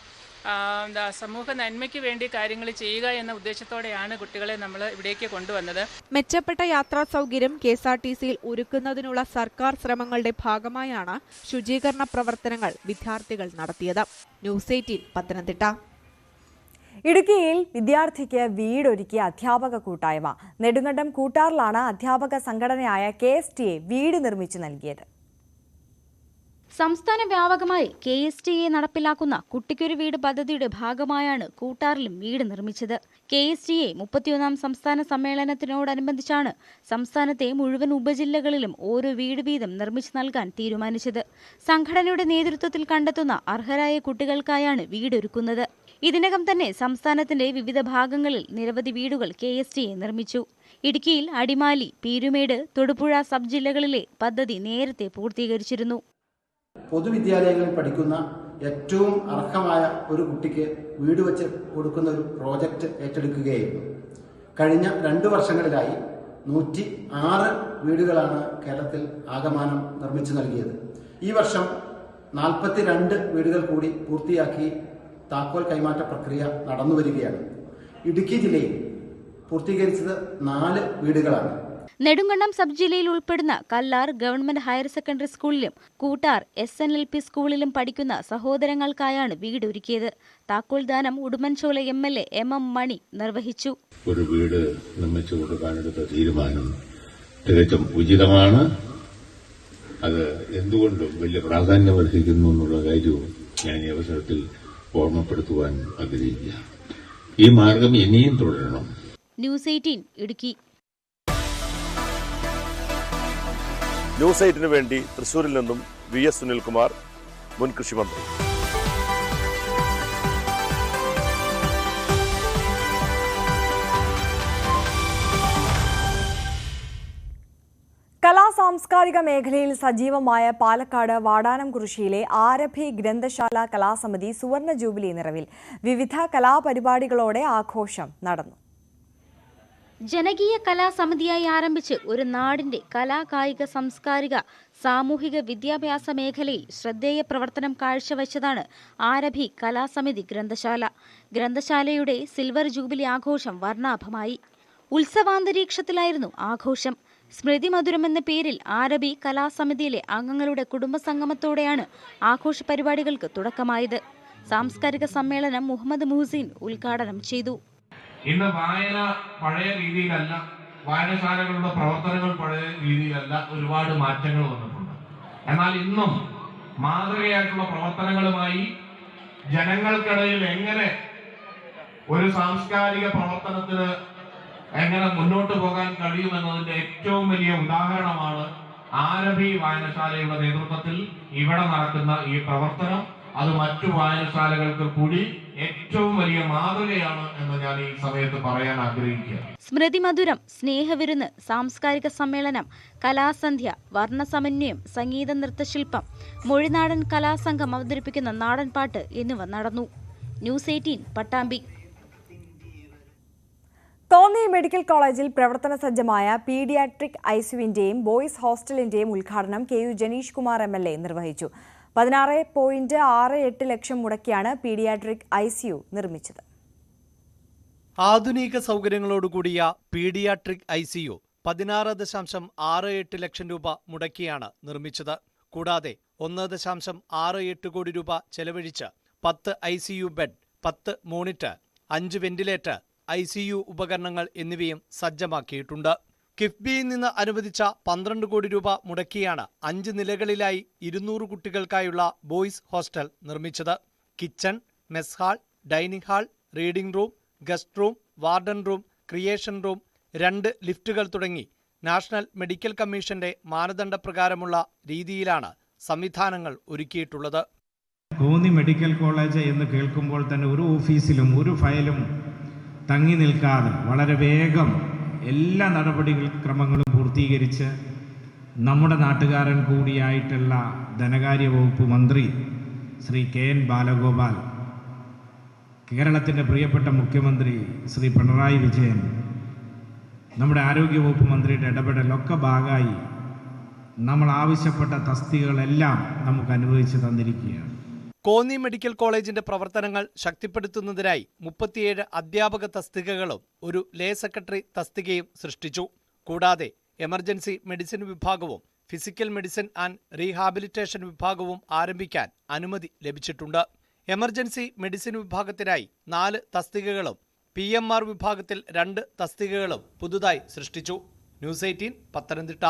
സമൂഹ നന്മയ്ക്ക് വേണ്ടി കാര്യങ്ങൾ ചെയ്യുക എന്ന ഉദ്ദേശത്തോടെയാണ് കുട്ടികളെ നമ്മൾ ഇവിടേക്ക് കൊണ്ടുവന്നത്.
മെച്ചപ്പെട്ട യാത്രാ സൗകര്യം KSRTCയിൽ ഒരുക്കുന്നതിനുള്ള സർക്കാർ ശ്രമങ്ങളുടെ ഭാഗമായാണ് ശുചീകരണ പ്രവർത്തനങ്ങൾ വിദ്യാർത്ഥികൾ നടത്തിയത്. ന്യൂസ് 18 പത്തനംതിട്ട.
ഇടുക്കിയിൽ വിദ്യാർത്ഥിക്ക് വീടൊരുക്കിയ അധ്യാപക കൂട്ടായ്മ. നെടുങ്കണ്ടം കൂട്ടാറിലാണ് അധ്യാപക സംഘടനയായ KSTA വീട് നിർമ്മിച്ചു നൽകിയത്.
സംസ്ഥാന വ്യാപകമായി KSTA നടപ്പിലാക്കുന്ന കുട്ടിക്കൊരു വീട് പദ്ധതിയുടെ ഭാഗമായാണ് കൂട്ടാറിലും വീട് നിർമ്മിച്ചത്. KSTA 31ാം സംസ്ഥാന സമ്മേളനത്തിനോടനുബന്ധിച്ചാണ് സംസ്ഥാനത്തെ മുഴുവൻ ഉപജില്ലകളിലും ഓരോ വീട് വീതം നിർമ്മിച്ചു നൽകാൻ തീരുമാനിച്ചത്. സംഘടനയുടെ നേതൃത്വത്തിൽ കണ്ടെത്തുന്ന അർഹരായ കുട്ടികൾക്കായാണ് വീടൊരുക്കുന്നത്. ഇതിനകം തന്നെ സംസ്ഥാനത്തിന്റെ വിവിധ ഭാഗങ്ങളിൽ നിരവധി വീടുകൾ KSTA നിർമ്മിച്ചു. ഇടുക്കിയിൽ അടിമാലി, പീരുമേട്, തൊടുപുഴ സബ് ജില്ലകളിലെ പദ്ധതി നേരത്തെ പൂർത്തീകരിച്ചിരുന്നു.
പൊതുവിദ്യാലയങ്ങളിൽ പഠിക്കുന്ന ഏറ്റവും അർഹമായ ഒരു കുട്ടിക്ക് വീട് വെച്ച് കൊടുക്കുന്ന ഒരു പ്രോജക്റ്റ് ഏറ്റെടുക്കുകയായിരുന്നു. കഴിഞ്ഞ 2 വർഷങ്ങളിലായി 106 വീടുകളാണ് കേരളത്തിൽ ആകമാനം നിർമ്മിച്ചു നൽകിയത്. ഈ വർഷം 42 വീടുകൾ കൂടി പൂർത്തിയാക്കി താക്കോൽ കൈമാറ്റ പ്രക്രിയ നടന്നുവരികയാണ്. ഇടുക്കി ജില്ലയിൽ പൂർത്തീകരിച്ചത് 4 വീടുകളാണ്.
നെടുങ്കണ്ടം സബ് ജില്ലയിൽ ഉൾപ്പെടുന്ന കല്ലാർ ഗവൺമെന്റ് ഹയർ സെക്കൻഡറി സ്കൂളിലും കൂട്ടാർ SNLP സ്കൂളിലും പഠിക്കുന്ന സഹോദരങ്ങൾക്കായാണ് വീടൊരുക്കിയത്. താക്കോൽദാനം ഉടുമ്പൻചോല MLA MM മണി നിർവഹിച്ചു.
ഒരു വീട് നിർമ്മിച്ചു കൊടുക്കാനെടുത്ത തീരുമാനം തികച്ചും ഉചിതമാണ്. അത് എന്തുകൊണ്ടും വലിയ പ്രാധാന്യമർഹിക്കുന്നു എന്നുള്ള കാര്യവും ഞാൻ ഈ അവസരത്തിൽ ഓർമ്മപ്പെടുത്തുവാൻ ആഗ്രഹിക്കുകയാണ്. ഈ മാർഗം ഇനിയും തുടരണം.
ന്യൂസ് 18 ഇടുക്കി.
ന്യൂസ് 8 വേണ്ടി തൃശൂരിൽ നിന്നും VS സുനിൽകുമാർ, മുൻ കൃഷിമന്ത്രി.
കലാസാംസ്കാരിക മേഖലയിൽ സജീവമായ പാലക്കാട് വാടാനംകുറിശ്ശിയിലെ ആരഭി ഗ്രന്ഥശാല കലാസമിതി സുവർണ ജൂബിലി നിറവിൽ. വിവിധ കലാപരിപാടികളോടെ ആഘോഷം നടന്നു.
ജനകീയ കലാസമിതിയായി ആരംഭിച്ച് ഒരു നാടിന്റെ കലാ, കായിക, സാംസ്കാരിക, സാമൂഹിക വിദ്യാഭ്യാസ മേഖലയിൽ ശ്രദ്ധേയ പ്രവർത്തനം കാഴ്ചവെച്ചതാണ് ആരഭി കലാസമിതി ഗ്രന്ഥശാല. ഗ്രന്ഥശാലയുടെ സിൽവർ ജൂബിലി ആഘോഷം വർണ്ണാഭമായി. ഉത്സവാന്തരീക്ഷത്തിലായിരുന്നു ആഘോഷം. സ്മൃതി മധുരം എന്ന പേരിൽ ആരബി കലാസമിതിയിലെ അംഗങ്ങളുടെ കുടുംബസംഗമത്തോടെയാണ് ആഘോഷ പരിപാടികൾക്ക് തുടക്കമായത്. സാംസ്കാരിക സമ്മേളനം മുഹമ്മദ് മുഹ്സിൻ ഉദ്ഘാടനം ചെയ്തു.
ഇന്ന് വായന പഴയ രീതിയിലല്ല
വായനശാലകളുടെ പ്രവർത്തനങ്ങൾ പഴയ രീതിയിലല്ല, ഒരുപാട് മാറ്റങ്ങൾ വന്നിട്ടുണ്ട്. എന്നാൽ ഇന്നും മാതൃകയായിട്ടുള്ള പ്രവർത്തനങ്ങളുമായി ജനങ്ങൾക്കിടയിൽ എങ്ങനെ ഒരു സാംസ്കാരിക പ്രവർത്തനത്തിന് എങ്ങനെ മുന്നോട്ട് പോകാൻ കഴിയുമെന്നതിന്റെ ഏറ്റവും വലിയ ഉദാഹരണമാണ് ആരഭി വായനശാലയുടെ നേതൃത്വത്തിൽ ഇവിടെ നടക്കുന്ന ഈ പ്രവർത്തനം. അത് മറ്റു വായനശാലകൾക്ക് കൂടി ഏറ്റവും വലിയ മാതൃകയാണ് എന്ന് ഞാൻ ഈ സമയത്ത് പറയാൻ ആഗ്രഹിക്കുക.
സ്മൃതി മധുരം, സ്നേഹവിരുന്ന്, സാംസ്കാരിക സമ്മേളനം, കലാസന്ധ്യ, വർണ്ണസമന്വയം, സംഗീത നൃത്തശില്പം, മൊഴിനാടൻ കലാസംഘം അവതരിപ്പിക്കുന്ന നാടൻപാട്ട് എന്നിവ നടന്നു. ന്യൂസ് 18 പട്ടാമ്പി.
കോന്നി മെഡിക്കൽ കോളേജിൽ പ്രവർത്തന സജ്ജമായ പീഡിയാട്രിക് ഐസിയുവിന്റെയും ബോയ്സ് ഹോസ്റ്റലിന്റെയും ഉദ്ഘാടനം KU ജനീഷ് കുമാർ MLA നിർവഹിച്ചു. 16.68 ലക്ഷം മുടക്കിയാണ് പീഡിയാട്രിക് ICU നിർമ്മിച്ചത്.
ആധുനിക സൗകര്യങ്ങളോടുകൂടിയ പീഡിയാട്രിക് ICU 16.68 ലക്ഷം രൂപ മുടക്കിയാണ് നിർമ്മിച്ചത്. കൂടാതെ 1.68 കോടി രൂപ ചെലവഴിച്ച് 10 ICU bed, 10 monitor, 5 ventilator, ICU ഉപകരണങ്ങൾ എന്നിവയും സജ്ജമാക്കിയിട്ടുണ്ട്. കിഫ്ബിയിൽ നിന്ന് അനുവദിച്ച 12 കോടി രൂപ മുടക്കിയാണ് 5 നിലകളിലായി 200 കുട്ടികൾക്കായുള്ള ബോയ്സ് ഹോസ്റ്റൽ നിർമ്മിച്ചത്. Kitchen, mess hall, dining hall, reading room, guest room, warden room, creation room, 2 ലിഫ്റ്റുകൾ തുടങ്ങി നാഷണൽ മെഡിക്കൽ കമ്മീഷന്റെ മാനദണ്ഡപ്രകാരമുള്ള രീതിയിലാണ് സംവിധാനങ്ങൾ ഒരുക്കിയിട്ടുള്ളത്.
കോന്നി മെഡിക്കൽ കോളേജ് എന്ന് കേൾക്കുമ്പോൾ തന്നെ ഒരു ഓഫീസിലും ഒരു ഫയലും തങ്ങി നിൽക്കാതെ വളരെ വേഗം എല്ലാ നടപടിക്രമങ്ങളും പൂർത്തീകരിച്ച് നമ്മുടെ നാട്ടുകാരൻ കൂടിയായിട്ടുള്ള ധനകാര്യ വകുപ്പ് മന്ത്രി ശ്രീ KN ബാലഗോപാൽ, കേരളത്തിൻ്റെ പ്രിയപ്പെട്ട മുഖ്യമന്ത്രി ശ്രീ പിണറായി വിജയൻ, നമ്മുടെ ആരോഗ്യവകുപ്പ് മന്ത്രിയുടെ ഇടപെടലൊക്കെ ഭാഗമായി നമ്മൾ ആവശ്യപ്പെട്ട തസ്തികകളെല്ലാം നമുക്ക് അനുവദിച്ച് തന്നിരിക്കുകയാണ്.
കോന്നി മെഡിക്കൽ കോളേജിന്റെ പ്രവർത്തനങ്ങൾ ശക്തിപ്പെടുത്തുന്നതിനായി 37 അധ്യാപക തസ്തികകളും ഒരു ലേ സെക്രട്ടറി തസ്തികയും സൃഷ്ടിച്ചു. കൂടാതെ എമർജൻസി മെഡിസിൻ വിഭാഗവും ഫിസിക്കൽ മെഡിസിൻ ആൻഡ് റീഹാബിലിറ്റേഷൻ വിഭാഗവും ആരംഭിക്കാൻ അനുമതി ലഭിച്ചിട്ടുണ്ട്. എമർജൻസി മെഡിസിൻ വിഭാഗത്തിനായി 4 തസ്തികകളും PMR വിഭാഗത്തിൽ 2 തസ്തികകളും പുതുതായി സൃഷ്ടിച്ചു. ന്യൂസ് 18 പത്തനംതിട്ട.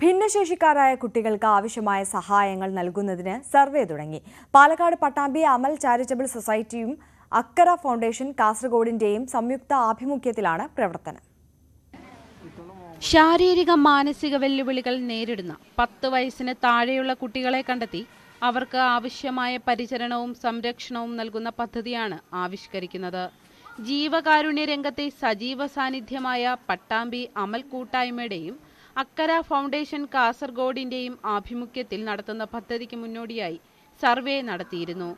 ഭിന്നശേഷിക്കാരായ കുട്ടികൾക്ക് ആവശ്യമായ സഹായങ്ങൾ നൽകുന്നതിന് സർവേ തുടങ്ങി. പാലക്കാട് പട്ടാമ്പി അമൽ ചാരിറ്റബിൾ സൊസൈറ്റിയും അക്കര ഫൗണ്ടേഷൻ കാസർഗോഡിന്റെയും സംയുക്ത ആഭിമുഖ്യത്തിലാണ് പ്രവർത്തനം.
ശാരീരിക മാനസിക വെല്ലുവിളികൾ നേരിടുന്ന 10 വയസ്സിന് താഴെയുള്ള കുട്ടികളെ കണ്ടെത്തി അവർക്ക് ആവശ്യമായ പരിചരണവും സംരക്ഷണവും നൽകുന്ന പദ്ധതിയാണ് ആവിഷ്കരിക്കുന്നത്. ജീവകാരുണ്യ രംഗത്തെ സജീവ സാന്നിധ്യമായ പട്ടാമ്പി അമൽ കൂട്ടായ്മയുടെയും അക്കര ഫൗണ്ടേഷൻ കാസർഗോഡിന്റെയും ആഭിമുഖ്യത്തിൽ നടത്തുന്ന പദ്ധതിക്ക് മുന്നോടിയായി സർവേ നടത്തിയിരുന്നു.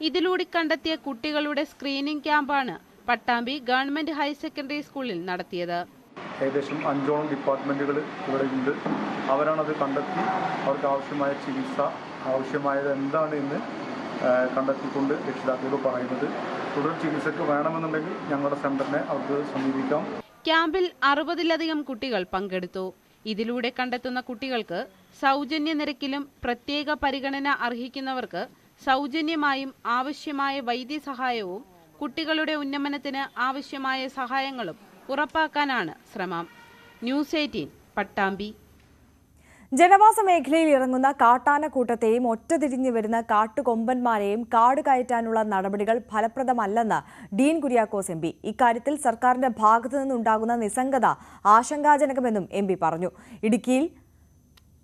ഇതിലൂടെ കണ്ടെത്തിയ കുട്ടികളുടെ സ്ക്രീനിംഗ് ക്യാമ്പാണ് പട്ടാമ്പി ഗവൺമെന്റ് ഹയർ സെക്കൻഡറി സ്കൂളിൽ നടത്തിയത്.
ഏകദേശം 5ഓളം ഡിപ്പാർട്ട്മെന്റുകൾ ഇവിടെ ഉണ്ട്. അവരാണത് കണ്ടെത്തി അവർക്ക് ആവശ്യമായ ചികിത്സ ആവശ്യമായത് എന്താണ് എന്ന് കണ്ടെത്തിക്കൊണ്ട് രക്ഷിതാക്കളോട് പറയുന്നത്. തുടർ ചികിത്സയ്ക്ക് വേണമെന്നുണ്ടെങ്കിൽ ഞങ്ങളുടെ സെന്ററിനെ അവർക്ക് സമീപിക്കാം.
ക്യാമ്പിൽ 60-ലധികം കുട്ടികൾ പങ്കെടുത്തു. ഇതിലൂടെ കണ്ടെത്തുന്ന കുട്ടികൾക്ക് സൗജന്യ നിരക്കിലും പ്രത്യേക പരിഗണന അർഹിക്കുന്നവർക്ക് സൗജന്യമായും ആവശ്യമായ വൈദ്യസഹായവും കുട്ടികളുടെ ഉന്നമനത്തിന് ആവശ്യമായ സഹായങ്ങളും ഉറപ്പാക്കാനാണ് ശ്രമം. ന്യൂസ് 18 പട്ടാമ്പി.
ജനവാസ മേഖലയിൽ ഇറങ്ങുന്ന കാട്ടാനക്കൂട്ടത്തെയും ഒറ്റതിരിഞ്ഞു വരുന്ന കാട്ടുകൊമ്പന്മാരെയും കാട് കയറ്റാനുള്ള നടപടികൾ ഫലപ്രദമല്ലെന്ന് ഡീൻ കുര്യാക്കോസ് MP. ഇക്കാര്യത്തിൽ സർക്കാരിന്റെ ഭാഗത്തു നിന്നുണ്ടാകുന്ന നിസ്സംഗത ആശങ്കാജനകമെന്നും MP പറഞ്ഞു. ഇടുക്കിയിൽ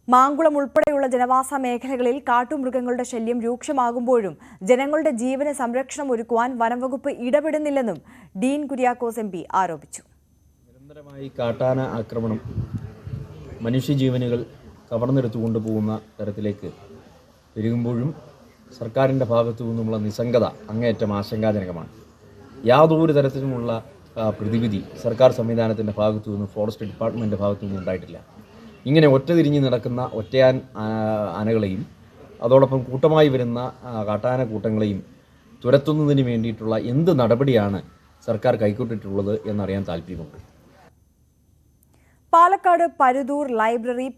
മാങ്കുളം ഉൾപ്പെടെയുള്ള ജനവാസ മേഖലകളിൽ കാട്ടുമൃഗങ്ങളുടെ ശല്യം രൂക്ഷമാകുമ്പോഴും ജനങ്ങളുടെ ജീവന് സംരക്ഷണം ഒരുക്കുവാൻ വനംവകുപ്പ് ഇടപെടുന്നില്ലെന്നും ഡീൻ കുര്യാക്കോസ് MP ആരോപിച്ചു.
നിരന്തരമായി കാട്ടാന ആക്രമണം മനുഷ്യജീവനുകൾ കവർന്നെടുത്തുകൊണ്ട് പോകുന്ന തരത്തിലേക്ക് പെരുകുമ്പോഴും സർക്കാരിൻ്റെ ഭാഗത്തു നിന്നുമുള്ള നിസ്സംഗത അങ്ങേയറ്റം ആശങ്കാജനകമാണ്. യാതൊരു തരത്തിലുമുള്ള പ്രതിവിധി സർക്കാർ സംവിധാനത്തിൻ്റെ ഭാഗത്തു നിന്നും ഫോറസ്റ്റ് ഡിപ്പാർട്ട്മെൻറ്റിൻ്റെ ഭാഗത്തു നിന്നും ഉണ്ടായിട്ടില്ല. ഇങ്ങനെ ഒറ്റതിരിഞ്ഞ് നടക്കുന്ന ഒറ്റയാൻ ആനകളെയും അതോടൊപ്പം കൂട്ടമായി വരുന്ന കാട്ടാന കൂട്ടങ്ങളെയും തുരത്തുന്നതിന് വേണ്ടിയിട്ടുള്ള എന്ത് നടപടിയാണ് സർക്കാർ കൈക്കൊണ്ടിട്ടുള്ളത് എന്നറിയാൻ താല്പര്യമുണ്ട്.
Palakkad Paruthur library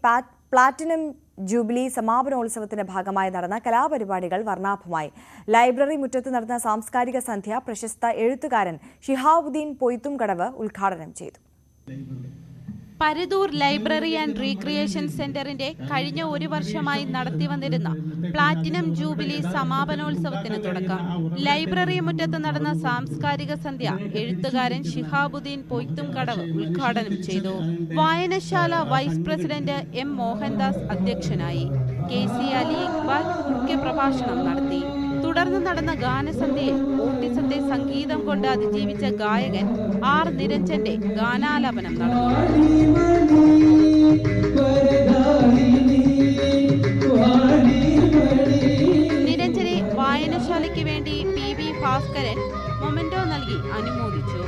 platinum jubilee സമാപനോത്സവത്തിന്റെ ഭാഗമായി നടന്ന കലാപരിപാടികൾ വർണ്ണാഭമായി. ലൈബ്രറി മുറ്റത്ത് നടന്ന സാംസ്കാരിക സന്ധ്യ പ്രശസ്ത എഴുത്തുകാരൻ ഷിഹാബുദ്ദീൻ പൊയ്ത്തുംകടവ് ഉദ്ഘാടനം ചെയ്തു.
പരതൂർ ലൈബ്രറി ആൻഡ് റീക്രിയേഷൻ സെന്ററിന്റെ കഴിഞ്ഞ ഒരു വർഷമായി നടത്തിവന്നിരുന്ന പ്ലാറ്റിനം ജൂബിലി സമാപനോത്സവത്തിന് തുടക്കം. ലൈബ്രറി മുറ്റത്ത് നടന്ന സാംസ്കാരിക സന്ധ്യ എഴുത്തുകാരൻ ഷിഹാബുദ്ദീൻ പൊയ്ത്തുംകടവ് ഉദ്ഘാടനം ചെയ്തു. വായനശാല വൈസ് പ്രസിഡന്റ് എം മോഹൻദാസ് അധ്യക്ഷനായി. KC അലി ഇക്ബാൽ മുഖ്യപ്രഭാഷണം നടത്തി. തുടർന്ന് നടന്ന ഗാനസന്ധ്യയിൽ ഓട്ടിസത്തെ സംഗീതം കൊണ്ട് അതിജീവിച്ച ഗായകൻ R. നിരഞ്ജന്റെ ഗാനാലാപനം നടന്നു. നിരഞ്ജനെ വായനശാലയ്ക്ക് വേണ്ടി PV ഭാസ്കരൻ മൊമെന്റോ നൽകി അനുമോദിച്ചു.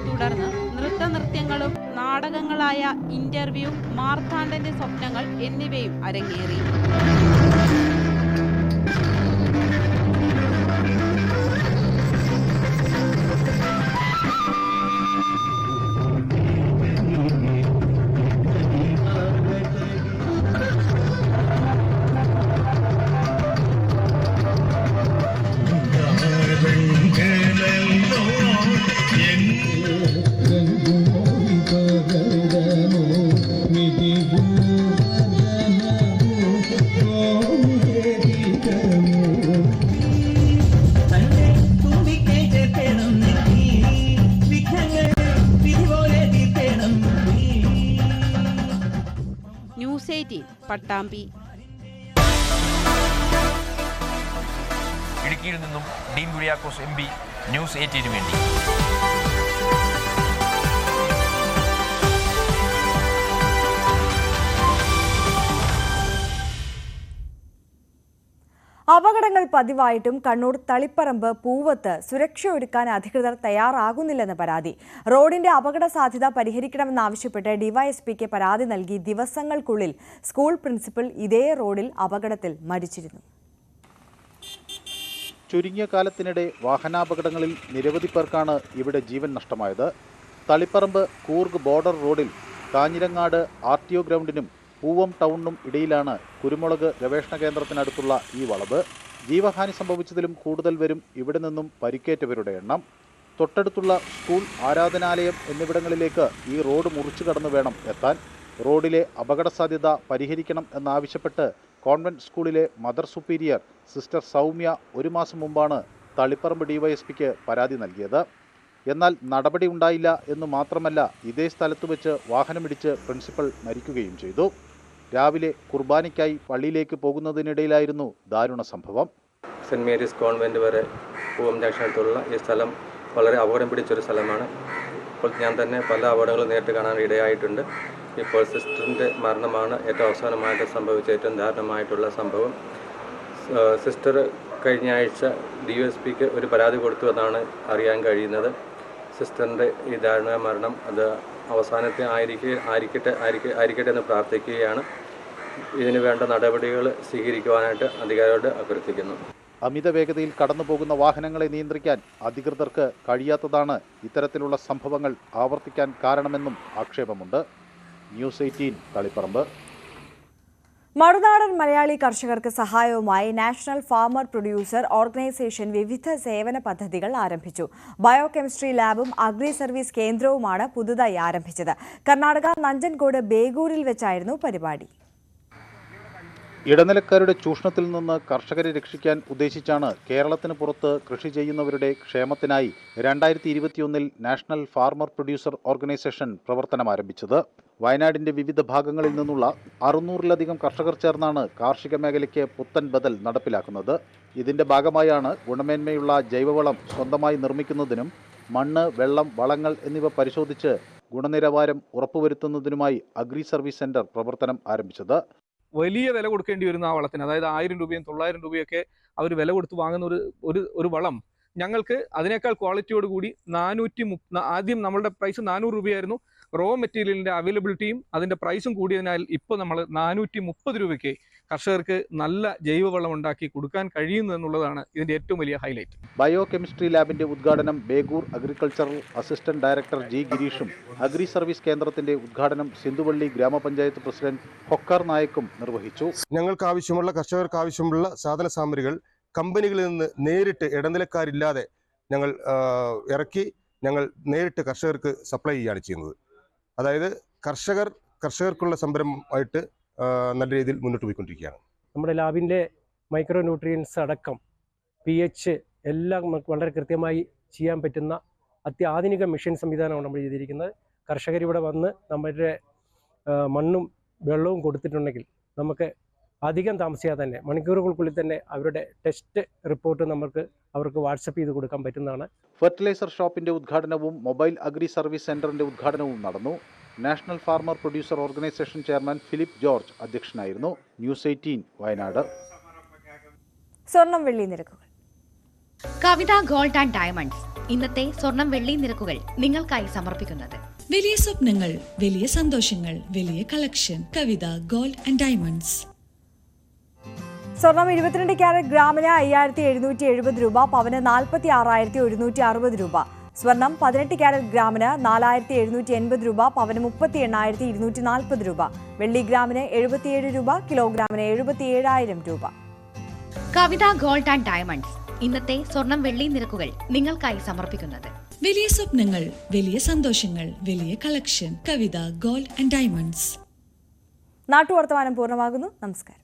തുടർന്ന് നൃത്തനൃത്യങ്ങളും നാടകങ്ങളായ ഇന്റർവ്യൂ, മാർത്താണ്ഡന്റെ സ്വപ്നങ്ങൾ എന്നിവയും അരങ്ങേറി. ന്യൂസ് 18 പട്ടാമ്പി.
ഇടുക്കിയിൽ നിന്നും ഡീൻ കുര്യാക്കോസ് MP ന്യൂസ് 18 വേണ്ടി.
അപകടങ്ങൾ പതിവായിട്ടും കണ്ണൂർ തളിപ്പറമ്പ് പൂവത്ത് സുരക്ഷയൊരുക്കാൻ അധികൃതർ തയ്യാറാകുന്നില്ലെന്ന് പരാതി. റോഡിന്റെ അപകട സാധ്യത പരിഹരിക്കണമെന്നാവശ്യപ്പെട്ട് ഡിവൈഎസ്പിക്ക് പരാതി നൽകി ദിവസങ്ങൾക്കുള്ളിൽ സ്കൂൾ പ്രിൻസിപ്പൽ ഇതേ റോഡിൽ അപകടത്തിൽ മരിച്ചിരുന്നു.
ചുരുങ്ങിയ കാലത്തിനിടെ വാഹനാപകടങ്ങളിൽ നിരവധി പേർക്കാണ് ഇവിടെ ജീവൻ നഷ്ടമായത്. തളിപ്പറമ്പ് കൂർഗ് ബോർഡർ റോഡിൽ കാഞ്ഞിരങ്ങാട് RTO ഗ്രൗണ്ടിനും പൂവം ടൗണിനും ഇടയിലാണ് കുരുമുളക് ഗവേഷണ കേന്ദ്രത്തിനടുത്തുള്ള ഈ വളവ്. ജീവഹാനി സംഭവിച്ചതിലും കൂടുതൽ വരും ഇവിടെ നിന്നും പരിക്കേറ്റവരുടെ എണ്ണം. തൊട്ടടുത്തുള്ള സ്കൂൾ, ആരാധനാലയം എന്നിവിടങ്ങളിലേക്ക് ഈ റോഡ് മുറിച്ചു കടന്നു വേണം എത്താൻ. റോഡിലെ അപകട സാധ്യത പരിഹരിക്കണം എന്നാവശ്യപ്പെട്ട് കോൺവെന്റ് സ്കൂളിലെ മദർ സുപ്പീരിയർ സിസ്റ്റർ സൗമ്യ ഒരു മാസം മുമ്പാണ് തളിപ്പറമ്പ് ഡിവൈഎസ്പിക്ക് പരാതി നൽകിയത്. എന്നാൽ നടപടി ഉണ്ടായില്ല എന്നു മാത്രമല്ല, ഇതേ സ്ഥലത്ത് വെച്ച് വാഹനമിടിച്ച് പ്രിൻസിപ്പൽ മരിക്കുകയും ചെയ്തു. രാവിലെ കുർബാനയ്ക്കായി പള്ളിയിലേക്ക് പോകുന്നതിനിടയിലായിരുന്നു ദാരുണ സംഭവം.
സെൻറ് മേരീസ് കോൺവെൻറ്റ് വരെ പൂവം ജംഗ്ഷനടുത്തുള്ള ഈ സ്ഥലം വളരെ അപകടം പിടിച്ചൊരു സ്ഥലമാണ്. ഇപ്പോൾ ഞാൻ തന്നെ പല അപകടങ്ങളും നേരിട്ട് കാണാൻ ഇടയായിട്ടുണ്ട്. ഇപ്പോൾ സിസ്റ്ററിൻ്റെ മരണമാണ് ഏറ്റവും അവസാനമായിട്ട് സംഭവിച്ച ഏറ്റവും ദാരുണമായിട്ടുള്ള സംഭവം. സിസ്റ്റർ കഴിഞ്ഞ ആഴ്ച DSPക്ക് ഒരു പരാതി കൊടുത്തു എന്നാണ് അറിയാൻ കഴിയുന്നത്. സിസ്റ്ററിൻ്റെ ഈ ദാരുണ മരണം അത് അവസാനത്തെ ആയിരിക്കട്ടെ എന്ന് പ്രാർത്ഥിക്കുകയാണ്. ഇതിനു വേണ്ട നടപടികൾ സ്വീകരിക്കുവാനായിട്ട് അധികാരികളോട് അഭ്യർത്ഥിക്കുന്നു.
അമിത വേഗതയിൽ കടന്നു പോകുന്ന വാഹനങ്ങളെ നിയന്ത്രിക്കാൻ അധികൃതർക്ക് കഴിയാത്തതാണ് ഇത്തരത്തിലുള്ള സംഭവങ്ങൾ ആവർത്തിക്കാൻ കാരണമെന്നും ആക്ഷേപമുണ്ട്. ന്യൂസ് 18 തളിപ്പറമ്പ്.
മറുനാടൻ മലയാളി കർഷകർക്ക് സഹായവുമായി നാഷണൽ ഫാമർ പ്രൊഡ്യൂസർ ഓർഗനൈസേഷൻ വിവിധ സേവന പദ്ധതികൾ ആരംഭിച്ചു. ബയോകെമിസ്ട്രി ലാബും അഗ്രി സർവീസ് കേന്ദ്രവുമാണ് പുതുതായി ആരംഭിച്ചത്. കർണാടക നഞ്ചൻകോട് ബേഗൂരിൽ വെച്ചായിരുന്നു പരിപാടി.
ഇടനിലക്കാരുടെ ചൂഷണത്തിൽ നിന്ന് കർഷകരെ രക്ഷിക്കാൻ ഉദ്ദേശിച്ചാണ് കേരളത്തിന് പുറത്ത് കൃഷി ചെയ്യുന്നവരുടെ ക്ഷേമത്തിനായി 2021 നാഷണൽ ഫാർമർ പ്രൊഡ്യൂസർ ഓർഗനൈസേഷൻ പ്രവർത്തനം ആരംഭിച്ചത്. വയനാടിന്റെ വിവിധ ഭാഗങ്ങളിൽ നിന്നുള്ള 600-ലധികം കർഷകർ ചേർന്നാണ് കാർഷിക മേഖലയ്ക്ക് പുത്തൻ ബദൽ നടപ്പിലാക്കുന്നത്. ഇതിന്റെ ഭാഗമായാണ് ഗുണമേന്മയുള്ള ജൈവവളം സ്വന്തമായി നിർമ്മിക്കുന്നതിനും മണ്ണ്, വെള്ളം, വളങ്ങൾ എന്നിവ പരിശോധിച്ച് ഗുണനിലവാരം ഉറപ്പുവരുത്തുന്നതിനുമായി അഗ്രി സർവീസ് സെന്റർ പ്രവർത്തനം ആരംഭിച്ചത്.
വലിയ വില കൊടുക്കേണ്ടി വരുന്ന ആ വളത്തിന്, അതായത് 1000 രൂപയും 900 രൂപയൊക്കെ അവർ വില കൊടുത്ത് വാങ്ങുന്ന ഒരു വളം ഞങ്ങൾക്ക് അതിനേക്കാൾ ക്വാളിറ്റിയോട് കൂടി 430, ആദ്യം നമ്മളുടെ പ്രൈസ് 400 രൂപയായിരുന്നു. റോ മെറ്റീരിയലിൻ്റെ അവൈലബിലിറ്റിയും അതിൻ്റെ പ്രൈസും കൂടിയതിനാൽ ഇപ്പോൾ നമ്മൾ 430 രൂപയ്ക്ക് കർഷകർക്ക് നല്ല ജൈവവളം ഉണ്ടാക്കി കൊടുക്കാൻ കഴിയുന്നു എന്നുള്ളതാണ് ഇതിൻ്റെ ഏറ്റവും വലിയ ഹൈലൈറ്റ്.
ബയോകെമിസ്ട്രി ലാബിന്റെ ഉദ്ഘാടനം Begur agricultural assistant director G. ഗിരീഷും അഗ്രി സർവീസ് കേന്ദ്രത്തിന്റെ ഉദ്ഘാടനം സിന്ധുവള്ളി ഗ്രാമപഞ്ചായത്ത് പ്രസിഡന്റ് ഹൊക്കർ നായക്കും നിർവഹിച്ചു.
ഞങ്ങൾക്ക് ആവശ്യമുള്ള, കർഷകർക്ക് ആവശ്യമുള്ള സാധന സാമഗ്രികൾ കമ്പനികളിൽ നിന്ന് നേരിട്ട് ഇടനിലക്കാരില്ലാതെ ഞങ്ങൾ ഇറക്കി ഞങ്ങൾ നേരിട്ട് കർഷകർക്ക് സപ്ലൈ ചെയ്യുകയാണ് ചെയ്യുന്നത്. അതായത് കർഷകർക്കുള്ള സംരംഭമായിട്ട് നല്ല രീതിയിൽ മുന്നോട്ട് പോയിക്കൊണ്ടിരിക്കുകയാണ്.
നമ്മുടെ ലാബിൻ്റെ മൈക്രോ ന്യൂട്രിയൻസ് അടക്കം pH എല്ലാം നമുക്ക് വളരെ കൃത്യമായി ചെയ്യാൻ പറ്റുന്ന അത്യാധുനിക മെഷീൻ സംവിധാനമാണ് നമ്മൾ ചെയ്തിരിക്കുന്നത്. കർഷകർ ഇവിടെ വന്ന് നമ്മുടെ മണ്ണും വെള്ളവും കൊടുത്തിട്ടുണ്ടെങ്കിൽ നമുക്ക് അധികം താമസിയാതെ തന്നെ മണിക്കൂറുകൾക്കുള്ളിൽ തന്നെ അവരുടെ ടെസ്റ്റ് റിപ്പോർട്ട് അവർക്ക് വാട്സപ്പ് ചെയ്ത് കൊടുക്കാൻ പറ്റുന്നതാണ്.
ഫെർട്ടിലൈസർ ഷോപ്പിന്റെ ഉദ്ഘാടനവും മൊബൈൽ അഗ്രി സർവീസ് സെന്ററിന്റെ ഉദ്ഘാടനവും നടന്നു. National farmer producer organisation chairman Philip George അധ്യക്ഷനായിരുന്നു. ന്യൂസ് 18 വയനാട്.
സ്വർണം വെള്ളി നിരക്കുകൾ.
കവിത ഗോൾഡ് ആൻഡ് ഡയമണ്ട്സ് ഇന്നത്തെ സ്വർണം വെള്ളി നിരക്കുകൾ നിങ്ങൾക്കായി സമർപ്പിക്കുന്നത്.
വലിയ സ്വപ്നങ്ങൾ, വലിയ സന്തോഷങ്ങൾ, വലിയ collection. Kavitha gold and diamonds.
സ്വർണം 22 ക്യാരറ്റ് ഗ്രാമിന് 5770 രൂപ, പവന് 46,160 രൂപ. സ്വർണം 18 ക്യാരറ്റ് ഗ്രാമിന് 4780 രൂപ, പവന് 38,240 രൂപ. വെള്ളി ഗ്രാമിന് 77 രൂപ, കിലോഗ്രാമിന് 77,000 രൂപ.
കവിത ഗോൾഡ് ആൻഡ് ഡയമണ്ട്സ് ഇന്നത്തെ സ്വർണം വെള്ളി നിരക്കുകൾ നിങ്ങൾക്കായി സമർപ്പിക്കുന്നത്.
വലിയ സ്വപ്നങ്ങൾ, വലിയ സന്തോഷങ്ങൾ, വലിയ collection. Kavitha gold and diamonds.
നാട്ടുവർത്തമാനം പൂർണ്ണമാകുന്നു. നമസ്കാരം.